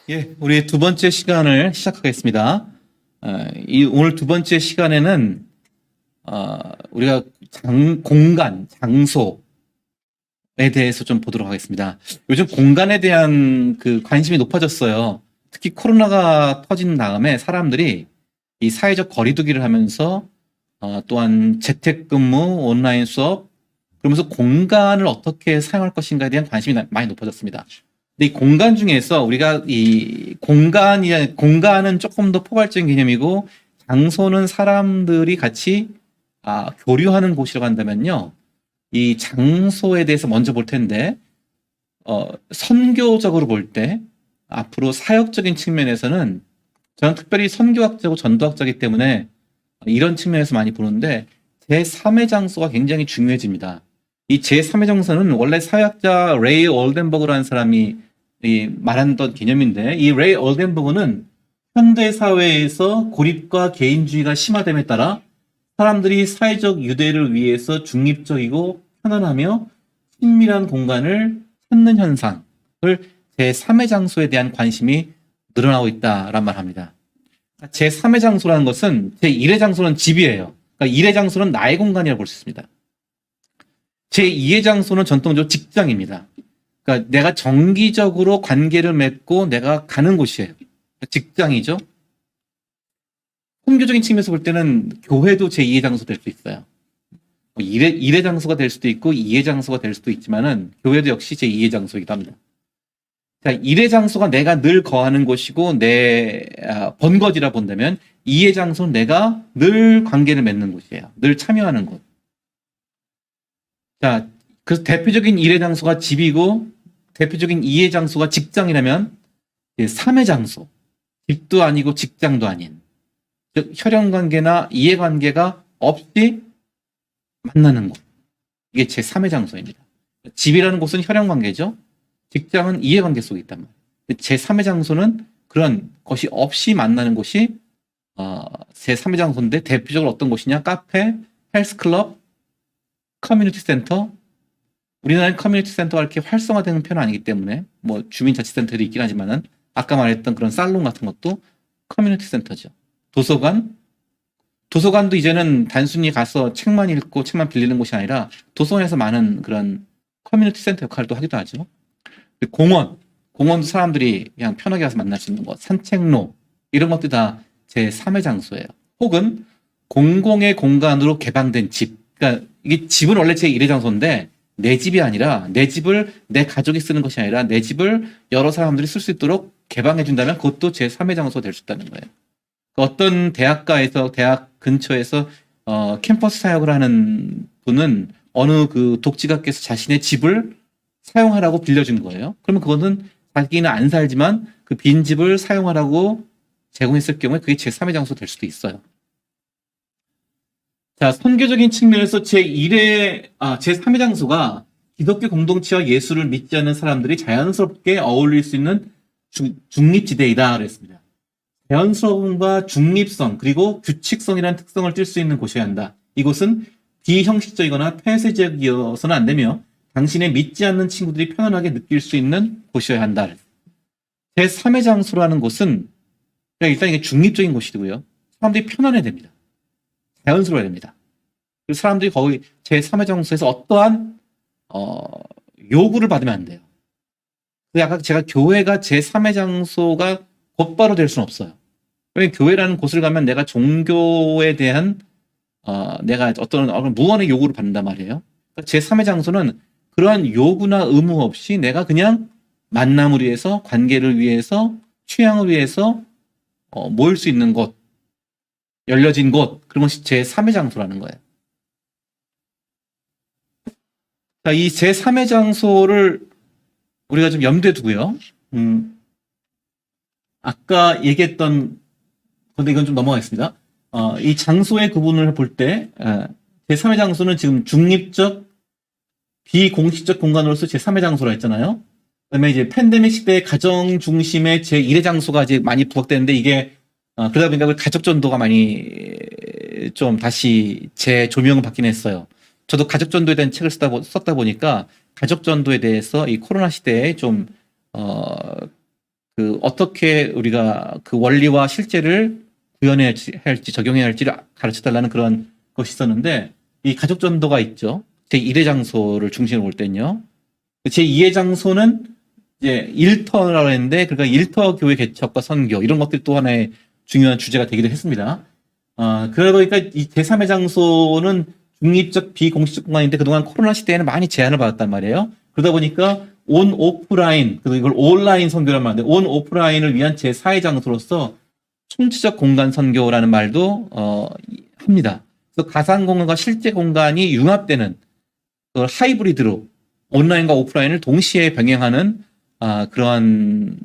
예, 우리 두 번째 시간을 시작하겠습니다. 오늘 두 번째 시간에는 우리가 공간, 장소에 대해서 좀 보도록 하겠습니다. 요즘 공간에 대한 그 관심이 높아졌어요. 특히 코로나가 터진 다음에 사람들이 이 사회적 거리두기를 하면서 또한 재택근무, 온라인 수업, 그러면서 공간을 어떻게 사용할 것인가에 대한 관심이 많이 높아졌습니다. 근데 이 공간 중에서 우리가 이 공간은 조금 더 포괄적인 개념이고 장소는 사람들이 같이 교류하는 곳이라고 한다면요. 이 장소에 대해서 먼저 볼 텐데 선교적으로 볼 때 앞으로 사역적인 측면에서는 저는 특별히 선교학자고 전도학자이기 때문에 이런 측면에서 많이 보는데 제3의 장소가 굉장히 중요해집니다. 이 제3의 장소는 원래 사역자 레이 올덴버그라는 사람이 말했던 개념인데 이 레이 올덴버그는 현대 사회에서 고립과 개인주의가 심화됨에 따라 사람들이 사회적 유대를 위해서 중립적이고 편안하며 친밀한 공간을 찾는 현상을 제3의 장소에 대한 관심이 늘어나고 있다란 말을 합니다. 제3의 장소라는 것은 제1의 장소는 집이에요. 그러니까 1의 장소는 나의 공간이라고 볼 수 있습니다. 제2의 장소는 전통적으로 직장입니다. 그러니까 내가 정기적으로 관계를 맺고 내가 가는 곳이에요. 직장이죠. 선교적인 측면에서 볼 때는 교회도 제2의 장소 될 수 있어요. 1의 장소가 될 수도 있고 2의 장소가 될 수도 있지만은 교회도 역시 제2의 장소이기도 합니다. 자, 1의 장소가 내가 늘 거하는 곳이고 내 번거지라 본다면 2의 장소는 내가 늘 관계를 맺는 곳이에요. 늘 참여하는 곳. 자, 그래서 대표적인 1의 장소가 집이고 대표적인 2의 장소가 직장이라면 3의 장소, 집도 아니고 직장도 아닌, 즉 혈연관계나 이해관계가 없이 만나는 곳. 이게 제3의 장소입니다. 집이라는 곳은 혈연관계죠. 직장은 이해관계 속에 있단 말이에요. 제3의 장소는 그런 것이 없이 만나는 곳이 제3의 장소인데 대표적으로 어떤 곳이냐? 카페, 헬스클럽, 커뮤니티 센터. 우리나라는 커뮤니티 센터가 이렇게 활성화되는 편은 아니기 때문에 뭐 주민자치센터도 있긴 하지만은 아까 말했던 그런 살롱 같은 것도 커뮤니티 센터죠. 도서관도 이제는 단순히 가서 책만 읽고 책만 빌리는 곳이 아니라 도서관에서 많은 그런 커뮤니티 센터 역할도 하기도 하죠. 공원도 사람들이 그냥 편하게 가서 만날 수 있는 것, 산책로 이런 것들이 다 제3의 장소예요. 혹은 공공의 공간으로 개방된 집. 그러니까 이게 집은 원래 제1의 장소인데 내 집이 아니라 내 집을 내 가족이 쓰는 것이 아니라 내 집을 여러 사람들이 쓸 수 있도록 개방해 준다면 그것도 제3의 장소가 될 수 있다는 거예요. 어떤 대학 근처에서 캠퍼스 사역을 하는 분은 어느 그 독지가께서 자신의 집을 사용하라고 빌려준 거예요. 그러면 그거는 자기는 안 살지만 그 빈 집을 사용하라고 제공했을 경우에 그게 제3의 장소 될 수도 있어요. 자, 선교적인 측면에서 제3의 장소가 기독교 공동체와 예수를 믿지 않는 사람들이 자연스럽게 어울릴 수 있는 중립지대이다 그랬습니다. 자연스러움과 중립성 그리고 규칙성이라는 특성을 띌 수 있는 곳이어야 한다. 이곳은 비형식적이거나 폐쇄적이어서는 안 되며 당신의 믿지 않는 친구들이 편안하게 느낄 수 있는 곳이어야 한다. 제3의 장소라는 곳은 일단 이게 중립적인 곳이고요. 사람들이 편안해야 됩니다. 자연스러워야 됩니다. 그리고 사람들이 거의 제3의 장소에서 어떠한 요구를 받으면 안 돼요. 아까 제가 교회가 제3의 장소가 곧바로 될 수는 없어요. 왜냐하면 교회라는 곳을 가면 내가 종교에 대한 내가 어떤 무언의 요구를 받는단 말이에요. 제3의 장소는 그러한 요구나 의무 없이 내가 그냥 만남을 위해서, 관계를 위해서, 취향을 위해서 모일 수 있는 곳, 열려진 곳, 그런 것이 제3의 장소라는 거예요. 자, 이 제3의 장소를 우리가 좀 염두에 두고요. 아까 얘기했던 건데 이건 좀 넘어가겠습니다. 이 장소의 구분을 볼 때 제3의 장소는 지금 중립적, 비공식적 공간으로서 제3의 장소라 했잖아요. 그다음에 이제 팬데믹 시대의 가정 중심의 제1의 장소가 이제 많이 부각되는데 이게 그러다 보니까 가족 전도가 많이 좀 다시 재조명을 받긴 했어요. 저도 가족 전도에 대한 책을 썼다 보니까 가족 전도에 대해서 이 코로나 시대에 좀 그 어떻게 우리가 그 원리와 실제를 구현해야 할지 적용해야 할지를 가르쳐 달라는 그런 것이 있었는데 이 가족 전도가 있죠. 제1의 장소를 중심으로 볼 때는요. 제2의 장소는 이제 일터라고 했는데 그러니까 일터 교회 개척과 선교 이런 것들이 또 하나의 중요한 주제가 되기도 했습니다. 그러다 보니까 이 제3의 장소는 중립적 비공식적 공간인데 그동안 코로나 시대에는 많이 제한을 받았단 말이에요. 그러다 보니까 온 오프라인, 그리고 이걸 온라인 선교란 말인데 온 오프라인을 위한 제4의 장소로서 총체적 공간 선교라는 말도 합니다. 그래서 가상 공간과 실제 공간이 융합되는 그걸 하이브리드로 온라인과 오프라인을 동시에 병행하는 그러한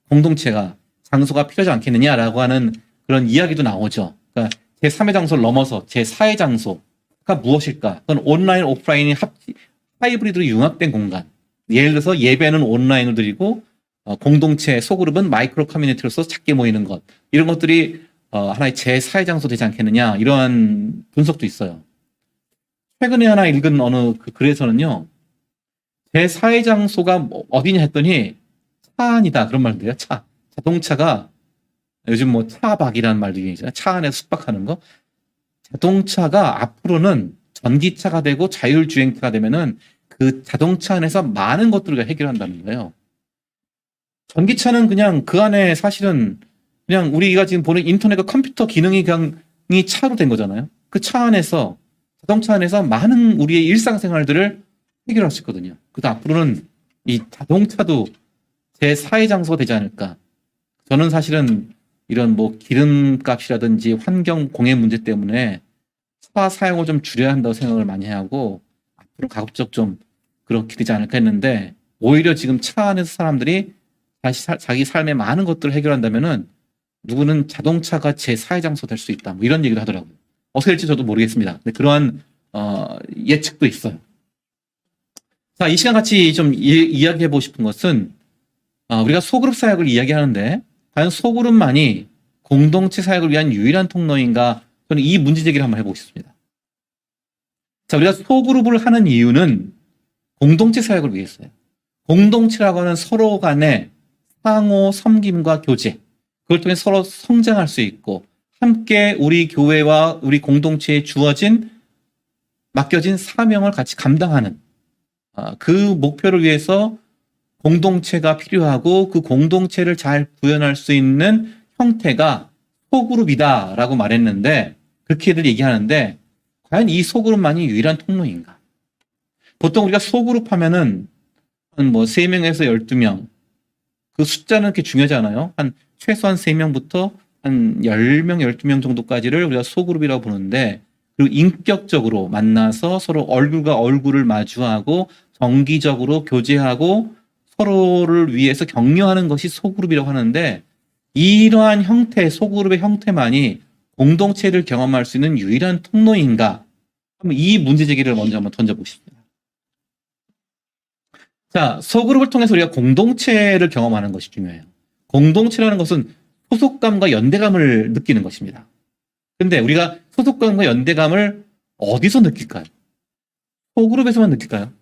공동체가 장소가 필요하지 않겠느냐라고 하는 그런 이야기도 나오죠. 그러니까 제3의 장소를 넘어서 제4의 장소가 무엇일까? 그건 온라인, 오프라인이 하이브리드로 융합된 공간. 예를 들어서 예배는 온라인으로 드리고 공동체, 소그룹은 마이크로 커뮤니티로서 작게 모이는 것. 이런 것들이 하나의 제4의 장소 되지 않겠느냐 이러한 분석도 있어요. 최근에 하나 읽은 어느 그 글에서는요. 제4의 장소가 어디냐 했더니 차 안이다 그런 말도 해요. 차. 자동차가 요즘 뭐 차박이라는 말도 있잖아요. 차 안에서 숙박하는 거. 자동차가 앞으로는 전기차가 되고 자율주행차가 되면은 그 자동차 안에서 많은 것들을 해결한다는 거예요. 전기차는 그냥 그 안에 사실은 그냥 우리가 지금 보는 인터넷과 컴퓨터 기능이 그냥 차로 된 거잖아요. 그 차 안에서 자동차 안에서 많은 우리의 일상생활들을 해결할 수 있거든요. 그래서 앞으로는 이 자동차도 제4의 장소가 되지 않을까. 저는 사실은 이런 뭐 기름값이라든지 환경 공해 문제 때문에 차 사용을 좀 줄여야 한다고 생각을 많이 하고 앞으로 가급적 좀 그렇게 되지 않을까 했는데 오히려 지금 차 안에서 사람들이 자기 삶의 많은 것들을 해결한다면은 누구는 자동차가 제4의 장소 될 수 있다. 뭐 이런 얘기도 하더라고요. 어떻게 될지 저도 모르겠습니다. 근데 그러한 예측도 있어요. 자, 이 시간 같이 좀 이야기해보고 싶은 것은 우리가 소그룹 사역을 이야기하는데 과연 소그룹만이 공동체 사역을 위한 유일한 통로인가? 저는 이 문제 제기를 한번 해보고 싶습니다. 자, 우리가 소그룹을 하는 이유는 공동체 사역을 위해서요. 공동체라고 하는 서로 간의 상호 섬김과 교제, 그걸 통해 서로 성장할 수 있고 함께 우리 교회와 우리 공동체에 주어진 맡겨진 사명을 같이 감당하는 그 목표를 위해서 공동체가 필요하고 그 공동체를 잘 구현할 수 있는 형태가 소그룹이다라고 말했는데 그렇게들 얘기하는데 과연 이 소그룹만이 유일한 통로인가? 보통 우리가 소그룹 하면은 한 뭐 3명에서 12명 그 숫자는 그렇게 중요하지 않아요. 한 최소한 3명부터 한 10명, 12명 정도까지를 우리가 소그룹이라고 보는데 그리고 인격적으로 만나서 서로 얼굴과 얼굴을 마주하고 정기적으로 교제하고 서로를 위해서 격려하는 것이 소그룹이라고 하는데 이러한 형태, 소그룹의 형태만이 공동체를 경험할 수 있는 유일한 통로인가? 한번 이 문제 제기를 먼저 한번 던져보고 싶습니다. 자, 소그룹을 통해서 우리가 공동체를 경험하는 것이 중요해요. 공동체라는 것은 소속감과 연대감을 느끼는 것입니다. 근데 우리가 소속감과 연대감을 어디서 느낄까요? 소그룹에서만 느낄까요?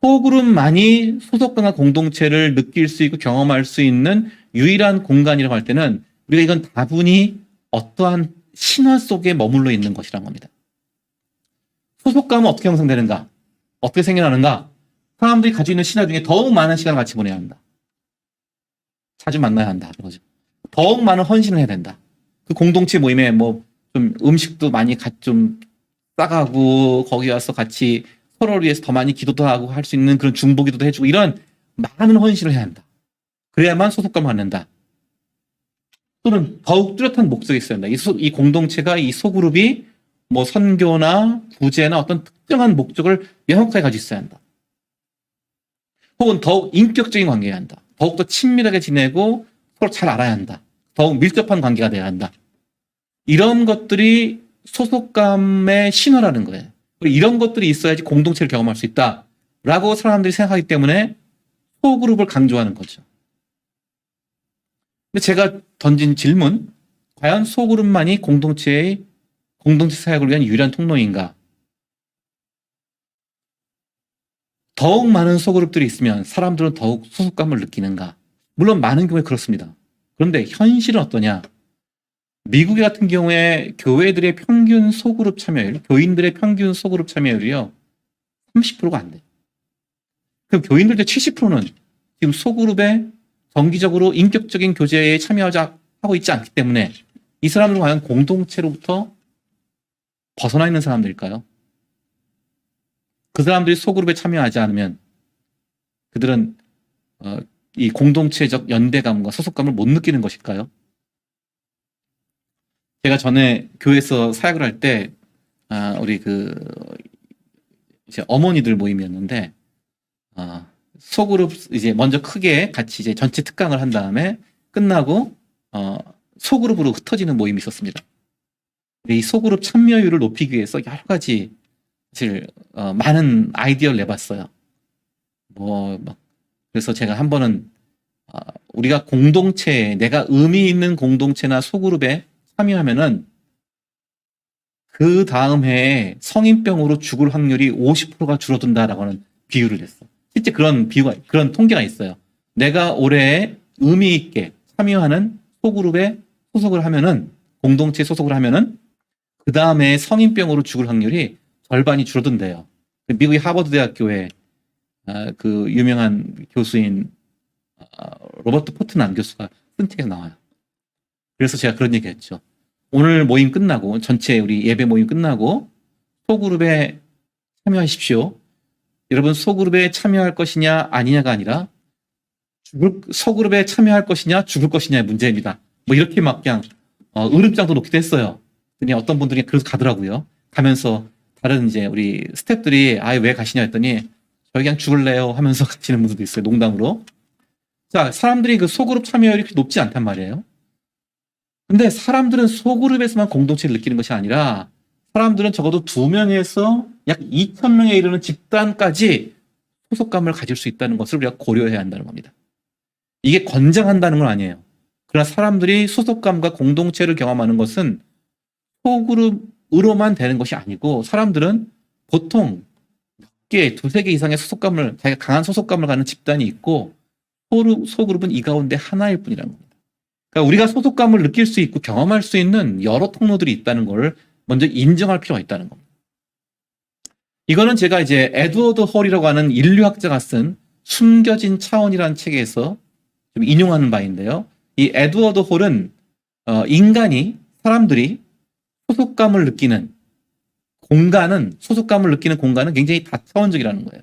소그룹만이 소속감과 공동체를 느낄 수 있고 경험할 수 있는 유일한 공간이라고 할 때는 우리가 이건 다분히 어떠한 신화 속에 머물러 있는 것이란 겁니다. 소속감은 어떻게 형성되는가? 어떻게 생겨나는가? 사람들이 가지고 있는 신화 중에 더욱 많은 시간을 같이 보내야 한다. 자주 만나야 한다. 그거죠. 더욱 많은 헌신을 해야 된다. 그 공동체 모임에 뭐 좀 음식도 많이 좀 싸가고 거기 와서 같이 서로를 위해서 더 많이 기도도 하고 할 수 있는 그런 중보기도도 해주고 이런 많은 헌신을 해야 한다. 그래야만 소속감을 갖는다. 또는 더욱 뚜렷한 목적이 있어야 한다. 이 공동체가 이 소그룹이 뭐 선교나 구제나 어떤 특정한 목적을 명확하게 가지고 있어야 한다. 혹은 더욱 인격적인 관계여야 한다. 더욱더 친밀하게 지내고 서로 잘 알아야 한다. 더욱 밀접한 관계가 돼야 한다. 이런 것들이 소속감의 신호라는 거예요. 이런 것들이 있어야지 공동체를 경험할 수 있다라고 사람들이 생각하기 때문에 소그룹을 강조하는 거죠. 근데 제가 던진 질문, 과연 소그룹만이 공동체 사역을 위한 유일한 통로인가? 더욱 많은 소그룹들이 있으면 사람들은 더욱 소속감을 느끼는가? 물론 많은 경우에 그렇습니다. 그런데 현실은 어떠냐? 미국 같은 경우에 교회들의 평균 소그룹 참여율, 교인들의 평균 소그룹 참여율이요, 30%가 안 돼요. 그럼 교인들의 70%는 지금 소그룹에 정기적으로 인격적인 교제에 참여하고 있지 않기 때문에 이 사람들은 과연 공동체로부터 벗어나 있는 사람들일까요? 그 사람들이 소그룹에 참여하지 않으면 그들은 이 공동체적 연대감과 소속감을 못 느끼는 것일까요? 제가 전에 교회에서 사역을 할 때 우리 이제 어머니들 모임이었는데 소그룹 이제 먼저 크게 같이 이제 전체 특강을 한 다음에 끝나고 소그룹으로 흩어지는 모임이 있었습니다. 이 소그룹 참여율을 높이기 위해서 여러 가지 사실 많은 아이디어를 내봤어요. 그래서 제가 한 번은 우리가 공동체에 내가 의미 있는 공동체나 소그룹에 참여하면은 그 다음 해에 성인병으로 죽을 확률이 50%가 줄어든다라고 하는 비유를 했어. 실제 그런 통계가 있어요. 내가 올해 의미 있게 참여하는 소그룹에 소속을 하면은, 공동체에 소속을 하면은 그 다음에 성인병으로 죽을 확률이 절반이 줄어든대요. 미국의 하버드 대학교에 그 유명한 교수인 로버트 포트난 교수가 쓴 책에서 나와요. 그래서 제가 그런 얘기 했죠. 오늘 모임 끝나고, 전체 우리 예배 모임 끝나고 소그룹에 참여하십시오. 여러분, 소그룹에 참여할 것이냐 아니냐가 아니라 소그룹에 참여할 것이냐 죽을 것이냐의 문제입니다. 이렇게 막 그냥 으름장도 놓기도 했어요. 그냥 어떤 분들이 그래서 가더라고요. 가면서 다른 이제 우리 스태프들이 왜 가시냐 했더니 저희 그냥 죽을래요 하면서 가시는 분들도 있어요. 농담으로. 자, 사람들이 그 소그룹 참여율이 그렇게 높지 않단 말이에요. 근데 사람들은 소그룹에서만 공동체를 느끼는 것이 아니라 사람들은 적어도 2명에서 약 2,000명에 이르는 집단까지 소속감을 가질 수 있다는 것을 우리가 고려해야 한다는 겁니다. 이게 권장한다는 건 아니에요. 그러나 사람들이 소속감과 공동체를 경험하는 것은 소그룹으로만 되는 것이 아니고, 사람들은 보통 몇 개, 2-3개 이상의 소속감을, 자기가 강한 소속감을 가는 집단이 있고, 소그룹은 이 가운데 하나일 뿐이라는 겁니다. 그러니까 우리가 소속감을 느낄 수 있고 경험할 수 있는 여러 통로들이 있다는 걸 먼저 인정할 필요가 있다는 겁니다. 이거는 제가 이제 에드워드 홀이라고 하는 인류학자가 쓴 숨겨진 차원이라는 책에서 좀 인용하는 바인데요. 이 에드워드 홀은 사람들이 소속감을 느끼는 공간은 굉장히 다차원적이라는 거예요.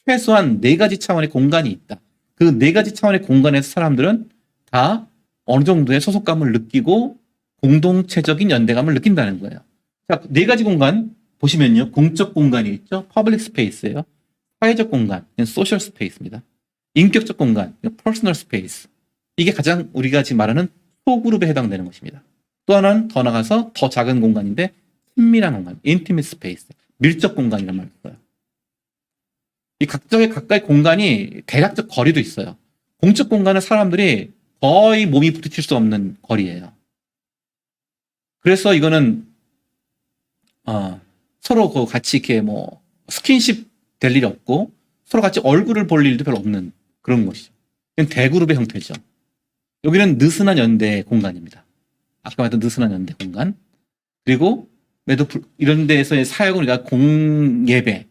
최소한 4가지 차원의 공간이 있다. 그 4가지 차원의 공간에서 사람들은 다 어느 정도의 소속감을 느끼고 공동체적인 연대감을 느낀다는 거예요. 자, 4가지 공간 보시면요. 공적 공간이 있죠. 퍼블릭 스페이스예요. 사회적 공간, 소셜 스페이스입니다. 인격적 공간, 퍼스널 스페이스. 이게 가장 우리가 지금 말하는 소그룹에 해당되는 것입니다. 또 하나는 더 나가서 더 작은 공간인데 친밀한 공간, 인티밋 스페이스, 밀접 공간이란 말을 써요. 이 각각의 공간이 대략적 거리도 있어요. 공적 공간은 사람들이 거의 몸이 부딪힐 수 없는 거리예요. 그래서 이거는 서로 같이 이렇게 스킨십 될 일이 없고 서로 같이 얼굴을 볼 일도 별로 없는 그런 것이죠. 그냥 대그룹의 형태죠. 여기는 느슨한 연대 공간입니다. 아까 말했던 느슨한 연대 공간. 그리고 이런 데에서의 사역은 우리가 공예배,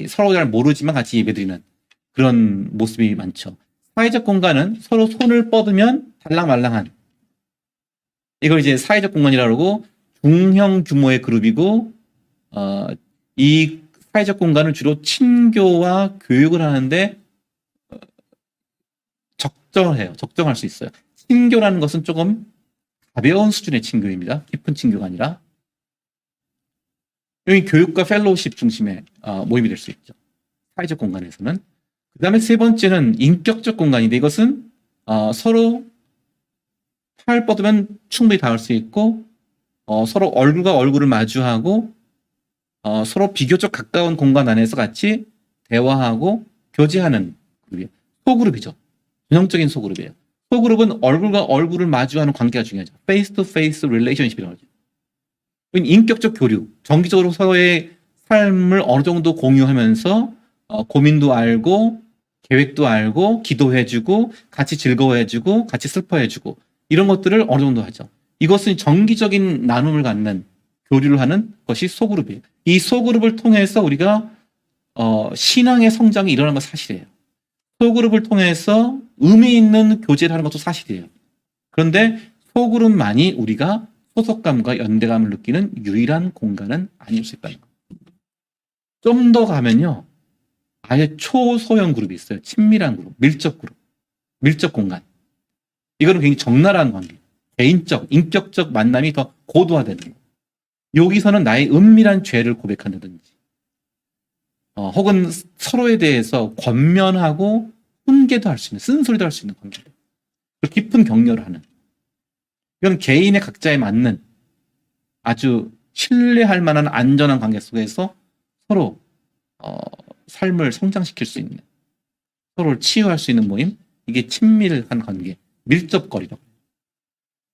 서로 잘 모르지만 같이 예배드리는 그런 모습이 많죠. 사회적 공간은 서로 손을 뻗으면 달랑말랑한, 이걸 이제 사회적 공간이라고 하고, 중형 규모의 그룹이고, 이 사회적 공간은 주로 친교와 교육을 하는데 적정할 수 있어요. 친교라는 것은 조금 가벼운 수준의 친교입니다. 깊은 친교가 아니라. 여기 교육과 펠로우십 중심의 모임이 될 수 있죠. 사회적 공간에서는. 그 다음에 3번째는 인격적 공간인데, 이것은 서로 팔 뻗으면 충분히 닿을 수 있고, 서로 얼굴과 얼굴을 마주하고, 서로 비교적 가까운 공간 안에서 같이 대화하고 교제하는 그룹이에요. 소그룹이죠. 전형적인 소그룹이에요. 소그룹은 얼굴과 얼굴을 마주하는 관계가 중요하죠. 페이스 투 페이스 릴레이션십이라고 하죠. 인격적 교류, 정기적으로 서로의 삶을 어느 정도 공유하면서 고민도 알고 계획도 알고 기도해주고 같이 즐거워해주고 같이 슬퍼해주고 이런 것들을 어느 정도 하죠. 이것은 정기적인 나눔을 갖는 교류를 하는 것이 소그룹이에요. 이 소그룹을 통해서 우리가 신앙의 성장이 일어나는 건 사실이에요. 소그룹을 통해서 의미 있는 교제를 하는 것도 사실이에요. 그런데 소그룹만이 우리가 소속감과 연대감을 느끼는 유일한 공간은 아닐 수 있다는 거예요. 좀 더 가면요. 아예 초소형 그룹이 있어요. 친밀한 그룹, 밀접 그룹, 밀접 공간. 이거는 굉장히 적나라한 관계. 개인적, 인격적 만남이 더 고도화되는 거예요. 여기서는 나의 은밀한 죄를 고백한다든지 혹은 서로에 대해서 권면하고 훈계도 할 수 있는, 쓴소리도 할 수 있는 관계예요. 깊은 격려를 하는. 이건 개인의 각자에 맞는 아주 신뢰할 만한 안전한 관계 속에서 서로 삶을 성장시킬 수 있는, 서로를 치유할 수 있는 모임, 이게 친밀한 관계, 밀접거리라고.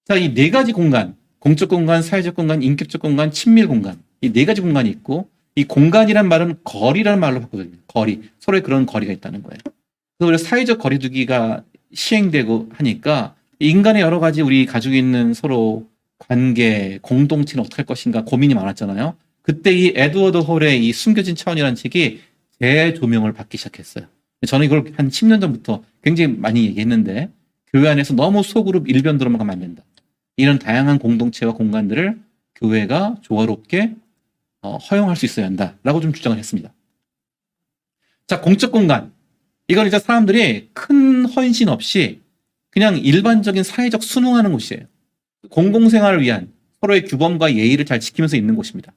자, 이 네 가지 공간, 공적 공간, 사회적 공간, 인격적 공간, 친밀 공간, 이 네 가지 공간이 있고, 이 공간이란 말은 거리라는 말로 바꾸거든요. 거리, 서로의 그런 거리가 있다는 거예요. 그래서 우리가 사회적 거리두기가 시행되고 하니까 인간의 여러 가지 우리 가지고 있는 서로 관계, 공동체는 어떻게 할 것인가 고민이 많았잖아요. 그때 이 에드워드 홀의 이 숨겨진 차원이라는 책이 재조명을 받기 시작했어요. 저는 이걸 한 10년 전부터 굉장히 많이 얘기했는데 교회 안에서 너무 소그룹 일변도로만 가면 안 된다. 이런 다양한 공동체와 공간들을 교회가 조화롭게 허용할 수 있어야 한다라고 좀 주장을 했습니다. 자, 공적 공간. 이건 이제 사람들이 큰 헌신 없이 그냥 일반적인 사회적 순응하는 곳이에요. 공공생활을 위한 서로의 규범과 예의를 잘 지키면서 있는 곳입니다.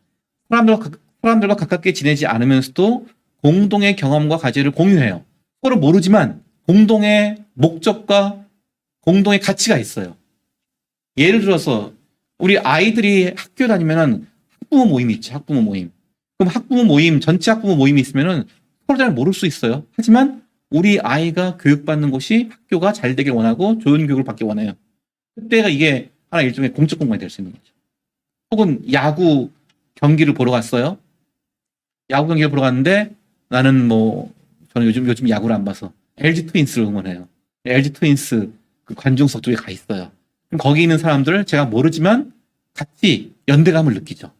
사람들과 가깝게 지내지 않으면서도 공동의 경험과 가치를 공유해요. 서로 모르지만 공동의 목적과 공동의 가치가 있어요. 예를 들어서 우리 아이들이 학교 다니면은 학부모 모임이 있죠. 학부모 모임. 그럼 학부모 모임, 전체 학부모 모임이 있으면은 서로 잘 모를 수 있어요. 하지만 우리 아이가 교육받는 곳이 학교가 잘 되길 원하고 좋은 교육을 받길 원해요. 그때가 이게 하나 일종의 공적 공간이 될 수 있는 거죠. 혹은 야구 경기를 보러 갔어요. 야구 경기를 보러 갔는데 나는 저는 요즘 야구를 안 봐서 LG 트윈스를 응원해요. LG 트윈스 그 관중석 쪽에 가 있어요. 그럼 거기 있는 사람들을 제가 모르지만 같이 연대감을 느끼죠.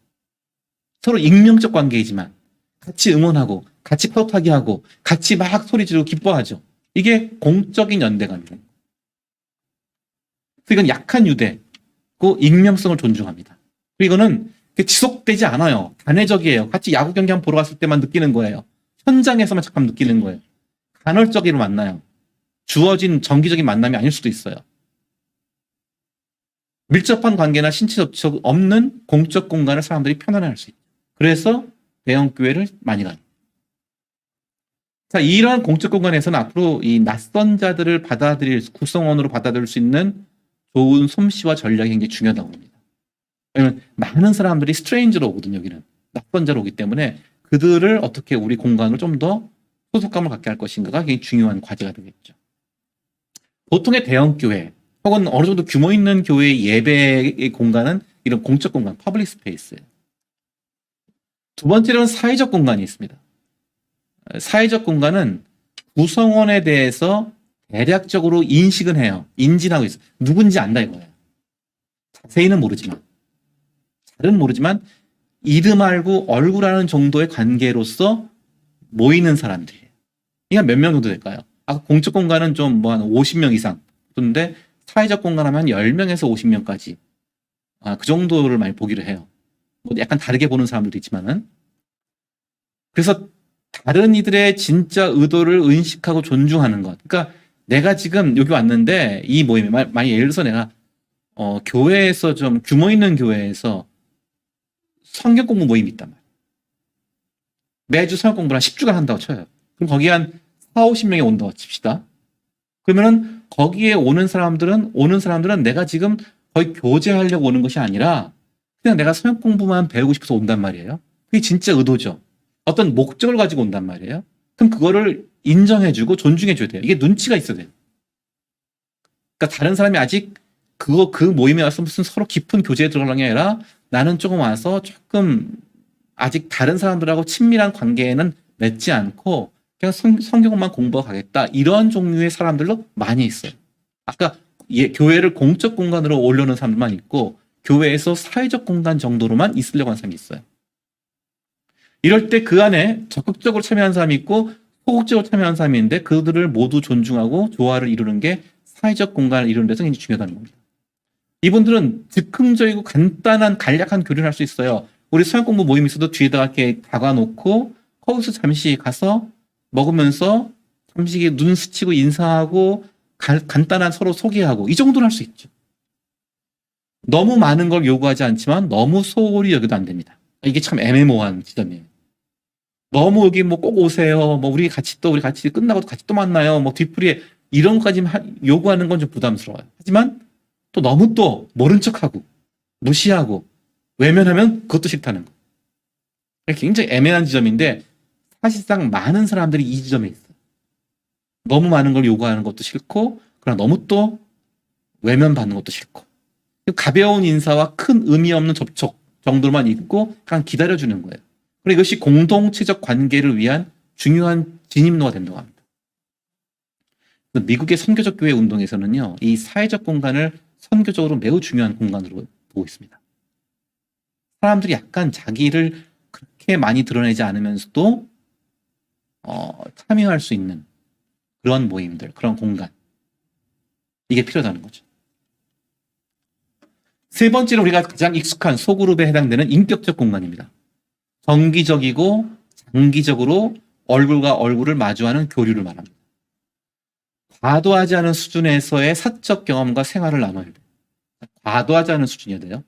서로 익명적 관계이지만 같이 응원하고 같이 파도 타기 하고 같이 막 소리 지르고 기뻐하죠. 이게 공적인 연대감이에요. 그래서 이건 약한 유대고 익명성을 존중합니다. 그리고 이거는 지속되지 않아요. 단회적이에요. 같이 야구 경기 한번 보러 갔을 때만 느끼는 거예요. 현장에서만 잠깐 느끼는 거예요. 간헐적으로 만나요. 주어진 정기적인 만남이 아닐 수도 있어요. 밀접한 관계나 신체 접촉 없는 공적 공간을 사람들이 편안해 할 수 있죠. 그래서 대형 교회를 많이 가요. 자, 이러한 공적 공간에서는 앞으로 이 낯선 자들을 구성원으로 받아들일 수 있는 좋은 솜씨와 전략이 굉장히 중요하다고 봅니다. 왜냐하면 많은 사람들이 스트레인저로 오거든요. 여기는 낯선 자로 오기 때문에 그들을 어떻게 우리 공간을 좀 더 소속감을 갖게 할 것인가가 굉장히 중요한 과제가 되겠죠. 보통의 대형 교회 혹은 어느 정도 규모 있는 교회의 예배의 공간은 이런 공적 공간, 퍼블릭 스페이스예요. 두 번째로는 사회적 공간이 있습니다. 사회적 공간은 구성원에 대해서 대략적으로 인식은 해요. 인지하고 있어요. 누군지 안다 이거예요. 자세히는 모르지만. 잘은 모르지만 이름 알고 얼굴 아는 정도의 관계로서 모이는 사람들이에요. 그러니까 몇 명 정도 될까요? 아까 공적 공간은 좀 한 50명 이상. 그런데 사회적 공간 하면 10명에서 50명까지. 그 정도를 많이 보기로 해요. 약간 다르게 보는 사람들도 있지만은. 그래서 다른 이들의 진짜 의도를 의식하고 존중하는 것. 그러니까 내가 지금 여기 왔는데 이 모임에 만약 예를 들어서 내가 교회에서 좀 규모 있는 교회에서 성경 공부 모임이 있단 말이에요. 매주 성경 공부를 한 10주간 한다고 쳐요. 그럼 거기 한 4, 50명이 온다고 칩시다. 그러면은 거기에 오는 사람들은 내가 지금 거의 교제하려고 오는 것이 아니라 그냥 내가 성경 공부만 배우고 싶어서 온단 말이에요. 그게 진짜 의도죠. 어떤 목적을 가지고 온단 말이에요. 그럼 그거를 인정해주고 존중해줘야 돼요. 이게 눈치가 있어야 돼요. 그러니까 다른 사람이 아직 그 모임에 와서 무슨 서로 깊은 교제에 들어가는 게 아니라 나는 조금 와서 조금 아직 다른 사람들하고 친밀한 관계에는 맺지 않고 그냥 성경만 공부하고 가겠다. 이런 종류의 사람들도 많이 있어요. 아까 교회를 공적 공간으로 올려놓은 사람들만 있고 교회에서 사회적 공간 정도로만 있으려고 하는 사람이 있어요. 이럴 때 그 안에 적극적으로 참여한 사람이 있고 소극적으로 참여한 사람이 있는데 그들을 모두 존중하고 조화를 이루는 게 사회적 공간을 이루는 데서 굉장히 중요하다는 겁니다. 이분들은 즉흥적이고 간단한 간략한 교류를 할 수 있어요. 우리 서양 공부 모임 있어도 뒤에다가 이렇게 박아놓고 거기서 잠시 가서 먹으면서 잠시 눈 스치고 인사하고 간단한 서로 소개하고 이 정도는 할 수 있죠. 너무 많은 걸 요구하지 않지만 너무 소홀히 여겨도 안 됩니다. 이게 참 애매모호한 지점이에요. 너무 여기 뭐 꼭 오세요. 뭐 우리 같이 끝나고 같이 또 만나요. 뭐 뒤풀이에 이런 것까지 요구하는 건 좀 부담스러워요. 하지만 또 너무 또 모른 척하고 무시하고 외면하면 그것도 싫다는 거. 굉장히 애매한 지점인데 사실상 많은 사람들이 이 지점에 있어요. 너무 많은 걸 요구하는 것도 싫고 그러나 너무 또 외면받는 것도 싫고 가벼운 인사와 큰 의미 없는 접촉 정도만 있고 그냥 기다려주는 거예요. 그리고 이것이 공동체적 관계를 위한 중요한 진입로가 된다고 합니다. 미국의 선교적 교회 운동에서는요, 이 사회적 공간을 선교적으로 매우 중요한 공간으로 보고 있습니다. 사람들이 약간 자기를 그렇게 많이 드러내지 않으면서도 참여할 수 있는 그런 모임들, 그런 공간. 이게 필요하다는 거죠. 세 번째로 우리가 가장 익숙한 소그룹에 해당되는 인격적 공간입니다. 정기적이고 장기적으로 얼굴과 얼굴을 마주하는 교류를 말합니다. 과도하지 않은 수준에서의 사적 경험과 생활을 나눠야 돼요. 과도하지 않은 수준이어야 돼요.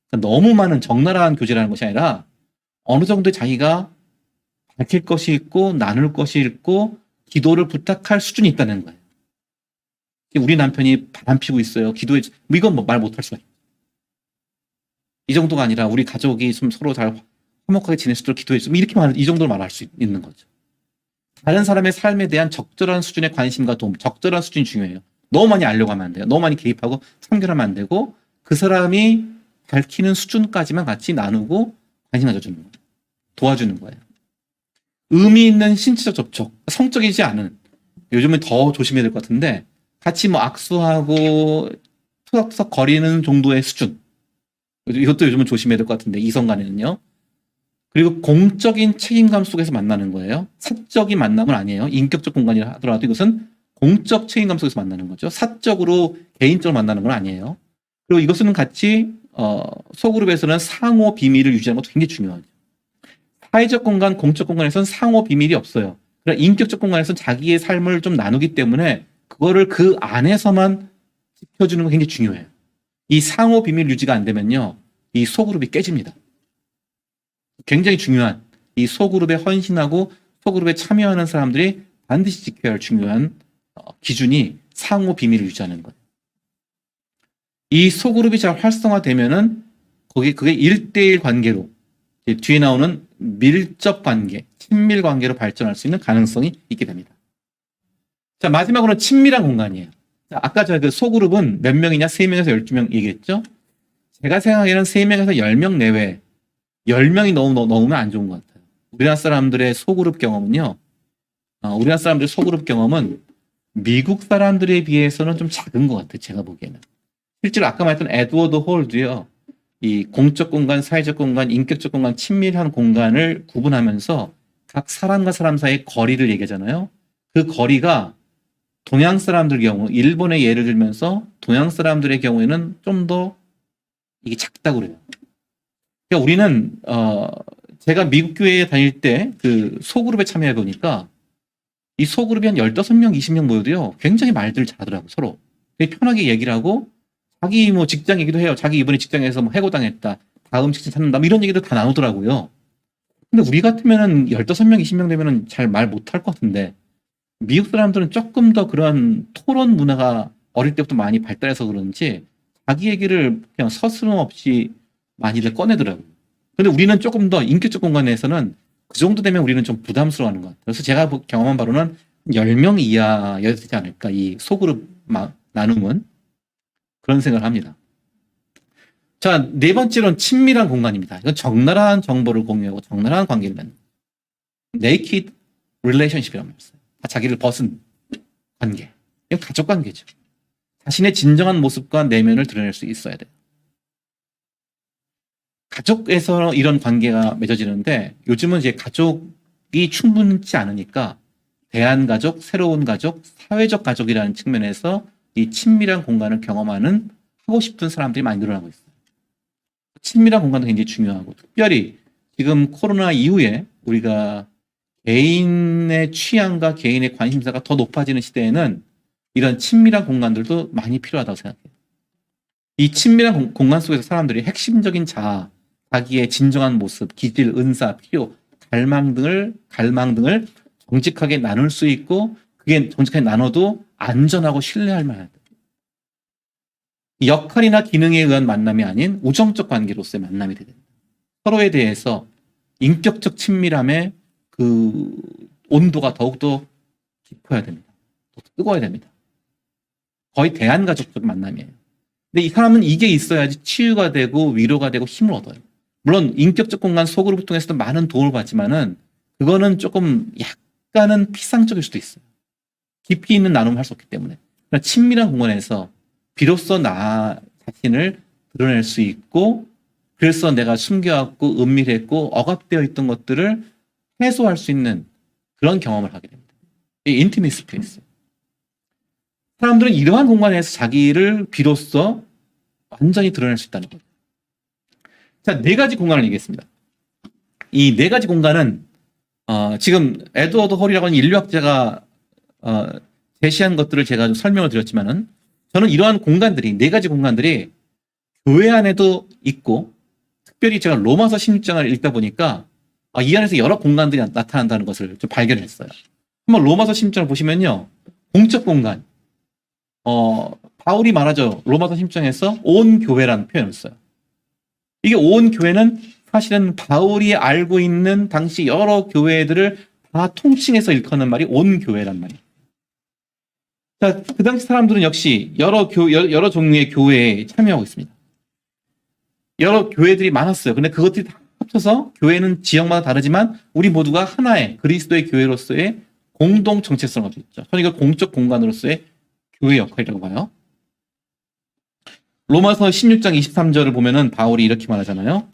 그러니까 너무 많은 적나라한 교제라는 것이 아니라 어느 정도 자기가 밝힐 것이 있고 나눌 것이 있고 기도를 부탁할 수준이 있다는 거예요. 우리 남편이 바람 피고 있어요. 기도해. 이건 뭐 말 못할 수가 있어요. 이 정도가 아니라 우리 가족이 좀 서로 잘 화목하게 지낼 수 있도록 기도해 주. 이렇게 이 정도로 말할 수 있는 거죠. 다른 사람의 삶에 대한 적절한 수준의 관심과 도움, 적절한 수준이 중요해요. 너무 많이 알려고 하면 안 돼요. 너무 많이 개입하고 참견하면 안 되고 그 사람이 밝히는 수준까지만 같이 나누고 관심 가져주는 거예요. 도와주는 거예요. 의미 있는 신체적 접촉, 성적이지 않은, 요즘은 더 조심해야 될 것 같은데 같이 뭐 악수하고 투석투석 거리는 정도의 수준. 이것도 요즘은 조심해야 될 것 같은데 이성 간에는요. 그리고 공적인 책임감 속에서 만나는 거예요. 사적인 만남은 아니에요. 인격적 공간이라 하더라도 이것은 공적 책임감 속에서 만나는 거죠. 사적으로 개인적으로 만나는 건 아니에요. 그리고 이것은 같이 소그룹에서는 상호 비밀을 유지하는 것도 굉장히 중요하죠. 사회적 공간, 공적 공간에서는 상호 비밀이 없어요. 그러나 인격적 공간에서는 자기의 삶을 좀 나누기 때문에 그거를 그 안에서만 지켜주는 건 굉장히 중요해요. 이 상호 비밀 유지가 안 되면요, 이 소그룹이 깨집니다. 굉장히 중요한 이 소그룹에 헌신하고 소그룹에 참여하는 사람들이 반드시 지켜야 할 중요한 기준이 상호 비밀을 유지하는 거예요. 이 소그룹이 잘 활성화되면은 그게 1대1 관계로 뒤에 나오는 밀접 관계, 친밀 관계로 발전할 수 있는 가능성이 있게 됩니다. 자, 마지막으로 친밀한 공간이에요. 자, 아까 그 소그룹은 몇 명이냐? 3명에서 12명 얘기했죠? 제가 생각하기에는 3명에서 10명 내외 10명이 넘으면 안 좋은 것 같아요. 우리나라 사람들의 소그룹 경험은요. 우리나라 사람들의 소그룹 경험은 미국 사람들에 비해서는 좀 작은 것 같아요. 제가 보기에는. 실제로 아까 말했던 에드워드 홀도요. 이 공적 공간, 사회적 공간, 인격적 공간, 친밀한 공간을 구분하면서 각 사람과 사람 사이의 거리를 얘기하잖아요. 그 거리가 동양 사람들 경우, 일본의 예를 들면서 동양 사람들의 경우에는 좀 더 이게 작다고 그래요. 그러니까 우리는 제가 미국 교회에 다닐 때 그 소그룹에 참여해 보니까 이 소그룹이 한 15명, 20명 모여도요. 굉장히 말들 잘하더라고요. 서로. 되게 편하게 얘기를 하고 자기 뭐 직장 얘기도 해요. 자기 이번에 직장에서 뭐 해고당했다. 다음 직장 찾는다. 뭐 이런 얘기도 다 나누더라고요. 근데 우리 같으면은 15명, 20명 되면은 잘 말 못할 것 같은데 미국 사람들은 조금 더 그런 토론 문화가 어릴 때부터 많이 발달해서 그런지 자기 얘기를 그냥 서스럼없이 많이들 꺼내더라고요. 근데 우리는 조금 더 인격적 공간에서는 그 정도 되면 우리는 좀 부담스러워하는 것 같아요. 그래서 제가 경험한 바로는 10명 이하여야 되지 않을까. 이 소그룹 나눔은. 그런 생각을 합니다. 자, 네 번째로는 친밀한 공간입니다. 이건 적나라한 정보를 공유하고 적나라한 관계를 맺는. Naked 릴레이션십이라는 말을 써요. 자기를 벗은 관계. 이건 가족 관계죠. 자신의 진정한 모습과 내면을 드러낼 수 있어야 돼요. 가족에서 이런 관계가 맺어지는데 요즘은 이제 가족이 충분치 않으니까 대안가족, 새로운 가족, 사회적 가족이라는 측면에서 이 친밀한 공간을 경험하는 하고 싶은 사람들이 많이 늘어나고 있어요. 친밀한 공간도 굉장히 중요하고 특별히 지금 코로나 이후에 우리가 개인의 취향과 개인의 관심사가 더 높아지는 시대에는 이런 친밀한 공간들도 많이 필요하다고 생각해요. 이 친밀한 공간 속에서 사람들이 핵심적인 자아, 자기의 진정한 모습, 기질, 은사, 필요, 갈망 등을 정직하게 나눌 수 있고 그게 정직하게 나눠도 안전하고 신뢰할 만하다. 역할이나 기능에 의한 만남이 아닌 우정적 관계로서의 만남이 되야 됩니다. 서로에 대해서 인격적 친밀함의 그 온도가 더욱더 깊어야 됩니다. 더 뜨거워야 됩니다. 거의 대안가족적 만남이에요. 근데 이 사람은 이게 있어야지 치유가 되고 위로가 되고 힘을 얻어요. 물론 인격적 공간 소그룹을 통해서도 많은 도움을 받지만은 그거는 조금 약간은 피상적일 수도 있어요. 깊이 있는 나눔을 할 수 없기 때문에. 그러나 친밀한 공간에서 비로소 나 자신을 드러낼 수 있고 그래서 내가 숨겨왔고 은밀했고 억압되어 있던 것들을 해소할 수 있는 그런 경험을 하게 됩니다. 이 인티밋 스페이스. 사람들은 이러한 공간에서 자기를 비로소 완전히 드러낼 수 있다는 거죠. 자, 네 가지 공간을 얘기했습니다. 이 네 가지 공간은 지금 에드워드 홀이라고 하는 인류학자가 제시한 것들을 제가 좀 설명을 드렸지만은 저는 이러한 공간들이 네 가지 공간들이 교회 안에도 있고 특별히 제가 로마서 16장을 읽다 보니까 이 안에서 여러 공간들이 나타난다는 것을 좀 발견했어요. 한번 로마서 16장을 보시면요. 공적 공간. 바울이 말하죠. 로마서 16장에서 온 교회라는 표현을 써요. 이게 온 교회는 사실은 바울이 알고 있는 당시 여러 교회들을 다 통칭해서 일컫는 말이 온 교회란 말이에요. 자, 그 당시 사람들은 역시 여러 종류의 교회에 참여하고 있습니다. 여러 교회들이 많았어요. 근데 그것들이 다 합쳐서 교회는 지역마다 다르지만 우리 모두가 하나의 그리스도의 교회로서의 공동 정체성을 가지고 있죠. 저는 이걸 공적 공간으로서의 교회 역할이라고 봐요. 로마서 16장 23절을 보면은 바울이 이렇게 말하잖아요.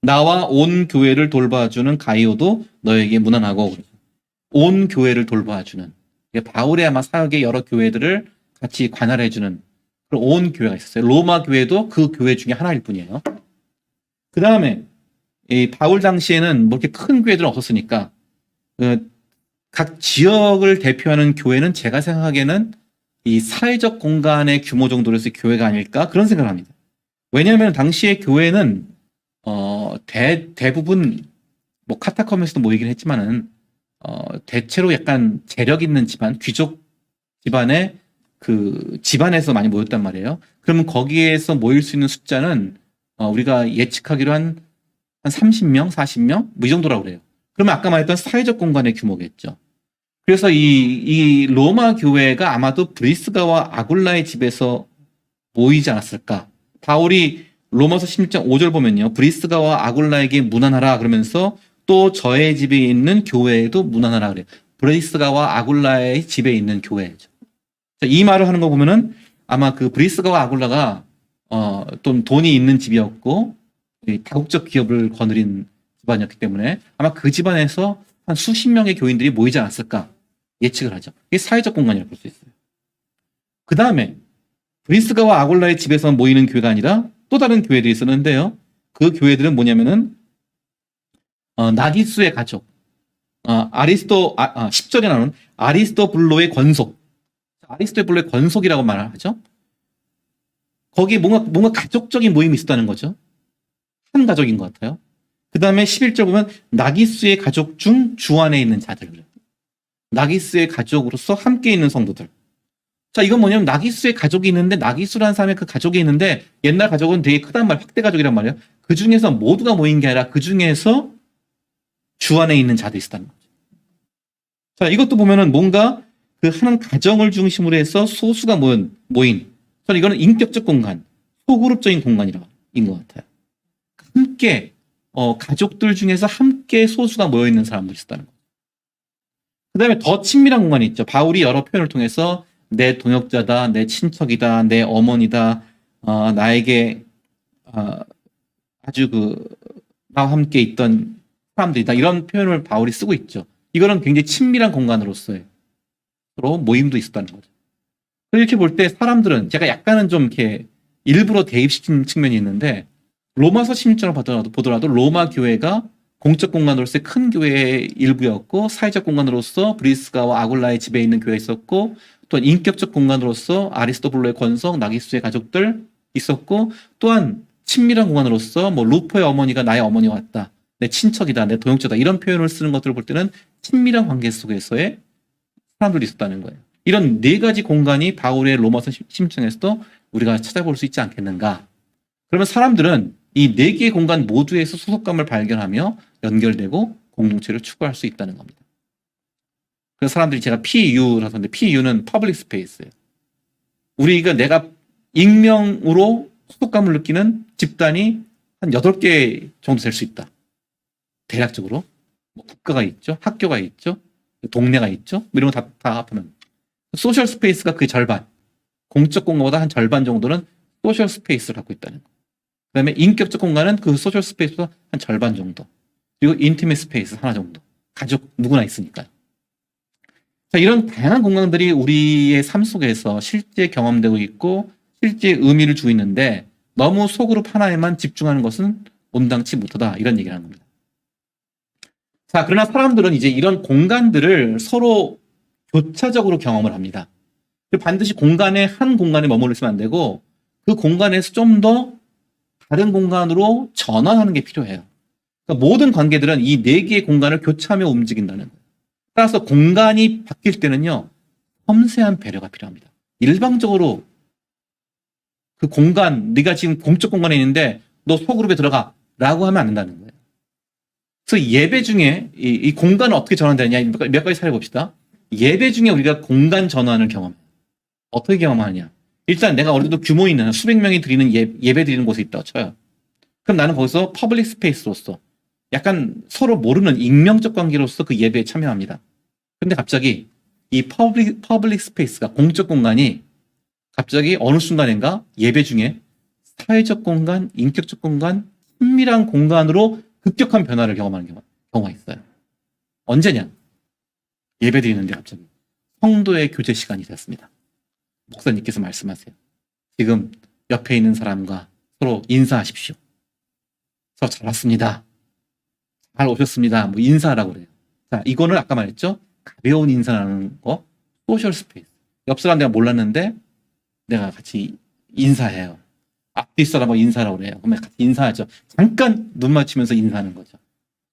나와 온 교회를 돌봐주는 가이오도 너에게 문안하고 온 교회를 돌봐주는 바울의 아마 사역의 여러 교회들을 같이 관할해주는 그런 온 교회가 있었어요. 로마 교회도 그 교회 중에 하나일 뿐이에요. 그 다음에 이 바울 당시에는 뭐 이렇게 큰 교회들은 없었으니까 각 지역을 대표하는 교회는 제가 생각하기에는 이 사회적 공간의 규모 정도로서 교회가 아닐까 그런 생각을 합니다. 왜냐하면 당시의 교회는 대부분 뭐 카타콤에서도 모이긴 했지만은 대체로 약간 재력 있는 집안, 귀족 집안의 그 집안에서 많이 모였단 말이에요. 그러면 거기에서 모일 수 있는 숫자는 우리가 예측하기로 한 30명, 40명 뭐 이 정도라고 그래요. 그러면 아까 말했던 사회적 공간의 규모겠죠. 그래서 이 로마 교회가 아마도 브리스가와 아굴라의 집에서 모이지 않았을까. 바울이 로마서 16장 5절 보면요. 브리스가와 아굴라에게 문안하라 그러면서 또 저의 집에 있는 교회에도 문안하라 그래요. 브리스가와 아굴라의 집에 있는 교회죠. 이 말을 하는 거 보면은 아마 그 브리스가와 아굴라가 좀 돈이 있는 집이었고 다국적 기업을 거느린 집안이었기 때문에 아마 그 집안에서 한 수십 명의 교인들이 모이지 않았을까 예측을 하죠. 이게 사회적 공간이라고 볼 수 있어요. 그 다음에 브리스가와 아굴라의 집에서 모이는 교회가 아니라 또 다른 교회들이 있었는데요. 그 교회들은 뭐냐면은 나기수의 가족, 10절에 나오는 아리스토블로의 권속. 아리스토블로의 권속이라고 말을 하죠. 거기에 뭔가 가족적인 모임이 있었다는 거죠. 한 가족인 것 같아요. 그 다음에 11절 보면 나기수의 가족 중 주 안에 있는 자들. 나기수의 가족으로서 함께 있는 성도들. 자, 이건 뭐냐면 나기수의 가족이 있는데 나기수라는 사람의 그 가족이 있는데 옛날 가족은 되게 크단 말, 확대 가족이란 말이에요. 그 중에서 모두가 모인 게 아니라 그 중에서 주 안에 있는 자들이 있었다는 거죠. 자, 이것도 보면은 뭔가 그 한 가정을 중심으로 해서 소수가 모인. 저는 이거는 인격적 공간, 소그룹적인 공간인 것 같아요. 함께 가족들 중에서 함께 소수가 모여 있는 사람들이 있었다는 거예요. 그다음에 더 친밀한 공간이 있죠. 바울이 여러 표현을 통해서 내 동역자다, 내 친척이다, 내 어머니다, 나에게 아주 나와 함께 있던 사람들이다. 이런 표현을 바울이 쓰고 있죠. 이거는 굉장히 친밀한 공간으로서의 서로 모임도 있었다는 거죠. 이렇게 볼 때 사람들은 제가 약간은 좀 이렇게 일부러 대입시킨 측면이 있는데 로마서 16장을 보더라도 로마 교회가 공적 공간으로서의 큰 교회의 일부였고 사회적 공간으로서 브리스가와 아굴라의 집에 있는 교회가 있었고 또한 인격적 공간으로서 아리스토블로의 권속, 나기수의 가족들 있었고 또한 친밀한 공간으로서 뭐 루포의 어머니가 나의 어머니 왔다. 내 친척이다. 내 동역자다. 이런 표현을 쓰는 것들을 볼 때는 친밀한 관계 속에서의 사람들이 있었다는 거예요. 이런 네 가지 공간이 바울의 로마서 16장에서도 우리가 찾아볼 수 있지 않겠는가. 그러면 사람들은 이 네 개의 공간 모두에서 소속감을 발견하며 연결되고 공동체를 추구할 수 있다는 겁니다. 그래서 사람들이 제가 PU라고 하는데 PU는 퍼블릭 스페이스예요. 내가 익명으로 소속감을 느끼는 집단이 한 8개 정도 될 수 있다. 대략적으로. 뭐 국가가 있죠. 학교가 있죠. 동네가 있죠. 뭐 이런 거 다 합하면. 소셜 스페이스가 그 절반. 공적 공간보다 한 절반 정도는 소셜 스페이스를 갖고 있다는 거. 그 다음에 인격적 공간은 그 소셜 스페이스보다 한 절반 정도. 그리고 인티메 스페이스 하나 정도. 가족 누구나 있으니까요. 자, 이런 다양한 공간들이 우리의 삶 속에서 실제 경험되고 있고 실제 의미를 주고 있는데 너무 소그룹 하나에만 집중하는 것은 온당치 못하다. 이런 얘기를 하는 겁니다. 자, 그러나 사람들은 이제 이런 공간들을 서로 교차적으로 경험을 합니다. 반드시 한 공간에 머물러 있으면 안 되고 그 공간에서 좀 더 다른 공간으로 전환하는 게 필요해요. 그러니까 모든 관계들은 이 네 개의 공간을 교차하며 움직인다는 거예요. 따라서 공간이 바뀔 때는요, 섬세한 배려가 필요합니다. 일방적으로 그 공간, 네가 지금 공적 공간에 있는데 너 소그룹에 들어가 라고 하면 안 된다는 거예요. 그래서 예배 중에 이 공간은 어떻게 전환되느냐 몇 가지 살펴봅시다. 예배 중에 우리가 공간 전환을 경험해요. 어떻게 경험하느냐. 일단 내가 어느 정도 규모 있는 수백 명이 드리는 예배 드리는 곳에 있다고 쳐요. 그럼 나는 거기서 퍼블릭 스페이스로서 약간 서로 모르는 익명적 관계로서 그 예배에 참여합니다. 근데 갑자기 이 퍼블릭 스페이스가 공적 공간이 갑자기 어느 순간인가 예배 중에 사회적 공간, 인격적 공간, 친밀한 공간으로 급격한 변화를 경험하는 경우가 있어요. 언제냐? 예배 드리는데 갑자기 성도의 교제 시간이 됐습니다. 목사님께서 말씀하세요. 지금 옆에 있는 사람과 서로 인사하십시오. 서로 잘 왔습니다. 잘 오셨습니다. 뭐 인사하라고 그래요. 자, 이거는 아까 말했죠? 가벼운 인사라는 거, 소셜 스페이스. 옆 사람 내가 몰랐는데 내가 같이 인사해요. 앞뒤 사람하고 인사라고 그래요. 그러면 같이 인사하죠. 잠깐 눈 맞추면서 인사하는 거죠.